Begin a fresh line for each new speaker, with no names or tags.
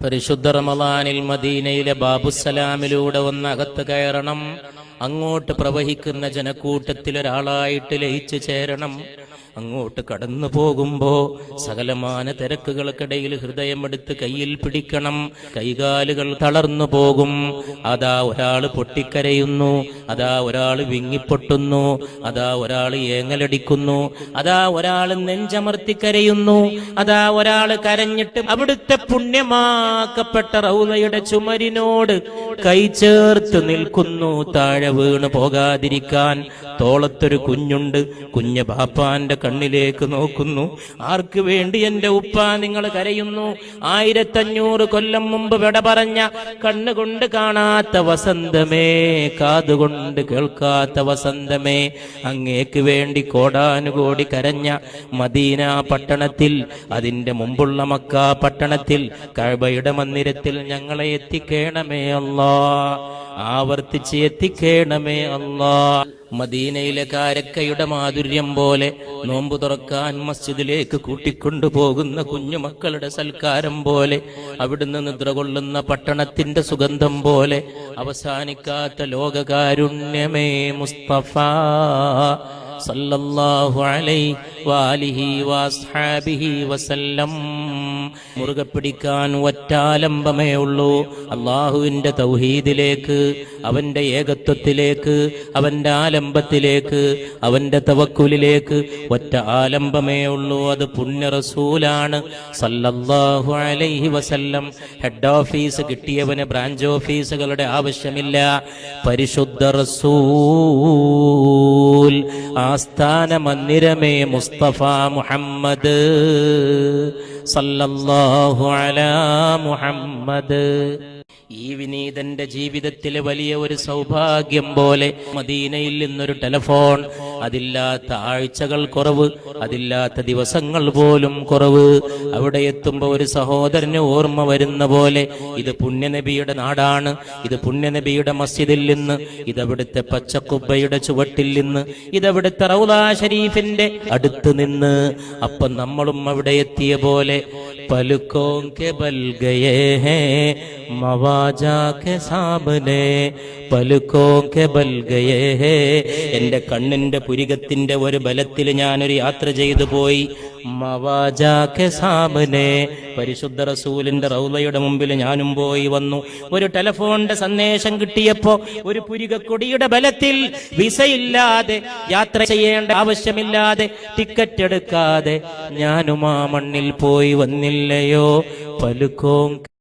പരിശുദ്ധ റമളാനിൽ മദീനയിലെ ബാബുസലാമിലൂടെ ഒന്ന് അകത്ത് കയറണം. അങ്ങോട്ട് പ്രവഹിക്കുന്ന ജനക്കൂട്ടത്തിൽ ഒരാളായിട്ട് ലയിച്ചു ചേരണം. അങ്ങോട്ട് കടന്നു പോകുമ്പോ സകലമാന തിരക്കുകൾക്കിടയിൽ ഹൃദയമെടുത്ത് കയ്യിൽ പിടിക്കണം. കൈകാലുകൾ തളർന്നു പോകും. അതാ ഒരാൾ പൊട്ടിക്കരയുന്നു, അതാ ഒരാൾ വിങ്ങിപ്പൊട്ടുന്നു, അതാ ഒരാൾ ഏങ്ങലടിക്കുന്നു, അതാ ഒരാൾ നെഞ്ചമർത്തിക്കരയുന്നു, അതാ ഒരാൾ കരഞ്ഞിട്ട് അവിടുത്തെ പുണ്യമാക്കപ്പെട്ട റൗളയുടെ ചുമരിനോട് കൈ ചേർത്ത് നിൽക്കുന്നു. താഴെ വീണ് പോകാതിരിക്കാൻ തോളത്തൊരു കുഞ്ഞുണ്ട്. കുഞ്ഞ് ബാപ്പാന്റെ കണ്ണിലേക്ക് നോക്കുന്നു. ആർക്ക് വേണ്ടി എന്റെ ഉപ്പ നിങ്ങൾ കരയുന്നു? 1500 കൊല്ലം മുമ്പ് വിട പറഞ്ഞ കണ്ണുകൊണ്ട് കാണാത്ത വസന്തമേ, കാതുകൊണ്ട് കേൾക്കാത്ത വസന്തമേ, അങ്ങേക്ക് വേണ്ടി കോടാനുകോടി കരഞ്ഞ മദീന പട്ടണത്തിൽ, അതിന്റെ മുമ്പുള്ള മക്ക പട്ടണത്തിൽ, കഅബയുടെ മന്ദിരത്തിൽ ഞങ്ങളെ എത്തിക്കേണമേ അല്ലാ, ആവർത്തിച്ച് എത്തിക്കേണമേ അല്ലാ. മദീനയിലെ കാരക്കയുടെ മാധുര്യം പോലെ നോമ്പ് തുറക്കാൻ മസ്ജിദിലേക്ക് കൂട്ടിക്കൊണ്ടുപോകുന്ന കുഞ്ഞുമക്കളുടെ സൽക്കാരം പോലെ, അവിടുന്ന് നിദ്ര കൊള്ളുന്ന പട്ടണത്തിന്റെ സുഗന്ധം പോലെ അവസാനിക്കാത്ത ലോകകാരുണ്യമേ മുസ്തഫ സല്ലല്ലാഹു അലൈഹി വആലിഹി വഅസ്ഹാബിഹി വസല്ലം. മുറുകെ പിടിക്കാൻ ഒറ്റാലംബമേ ഉള്ളൂ. അള്ളാഹുവിന്റെ തൗഹീദിലേക്ക്, അവന്റെ ഏകത്വത്തിലേക്ക്, അവന്റെ ആലംബത്തിലേക്ക്, അവന്റെ തവക്കുലിലേക്ക് ഒറ്റ ആലംബമേ ഉള്ളൂ. അത് പുണ്യ റസൂലാണ് സല്ലല്ലാഹു അലൈഹി വസല്ലം. ഹെഡ് ഓഫീസ് കിട്ടിയവന് ബ്രാഞ്ച് ഓഫീസുകളുടെ ആവശ്യമില്ല. പരിശുദ്ധ റസൂൽ ആസ്ഥാന മന്ദിരമേ മുസ്തഫ മുഹമ്മദ് സല്ലല്ലാഹു അലാ മുഹമ്മദ്. ഈ വിനീതന്റെ ജീവിതത്തിലെ വലിയ ഒരു സൗഭാഗ്യം പോലെ മദീനയിൽ നിന്നൊരു ടെലിഫോൺ. അതില്ലാത്ത ആഴ്ചകൾ കുറവ്, അതില്ലാത്ത ദിവസങ്ങൾ പോലും കുറവ്. അവിടെ എത്തുമ്പോ ഒരു സഹോദരന് ഓർമ്മ വരുന്ന പോലെ, ഇത് പുണ്യനബിയുടെ നാടാണ്, ഇത് പുണ്യനബിയുടെ മസ്ജിദിൽ നിന്ന്, ഇതവിടുത്തെ പച്ചക്കുബ്ബയുടെ ചുവട്ടിൽ നിന്ന്, ഇതവിടുത്തെ റൗള ഷരീഫിന്റെ അടുത്ത് നിന്ന്. അപ്പം നമ്മളും അവിടെ എത്തിയ പോലെ പലുക്കോ കെ ബൽ ഗയേ ഹേ മവാജാ കെ സാമനെ, പലുക്കോ കെ ബൽ ഗയേ ഹേ. എന്റെ കണ്ണിന്റെ പുരികത്തിന്റെ ഒരു ബലത്തിൽ ഞാനൊരു യാത്ര ചെയ്തു പോയി. മവാജാ കെ സാമനെ, പരിശുദ്ധ റസൂലിന്റെ റൗളയുടെ മുമ്പിൽ ഞാനും പോയി വന്നു. ഒരു ടെലിഫോണിന്റെ സന്ദേശം കിട്ടിയപ്പോ ഒരു പുരികക്കൊടിയുടെ ബലത്തിൽ വിസയില്ലാതെ, യാത്ര ചെയ്യേണ്ട ആവശ്യമില്ലാതെ, ടിക്കറ്റ് എടുക്കാതെ ഞാനും ആ മണ്ണിൽ പോയി വന്നില്ലയോ? പലുക്കോ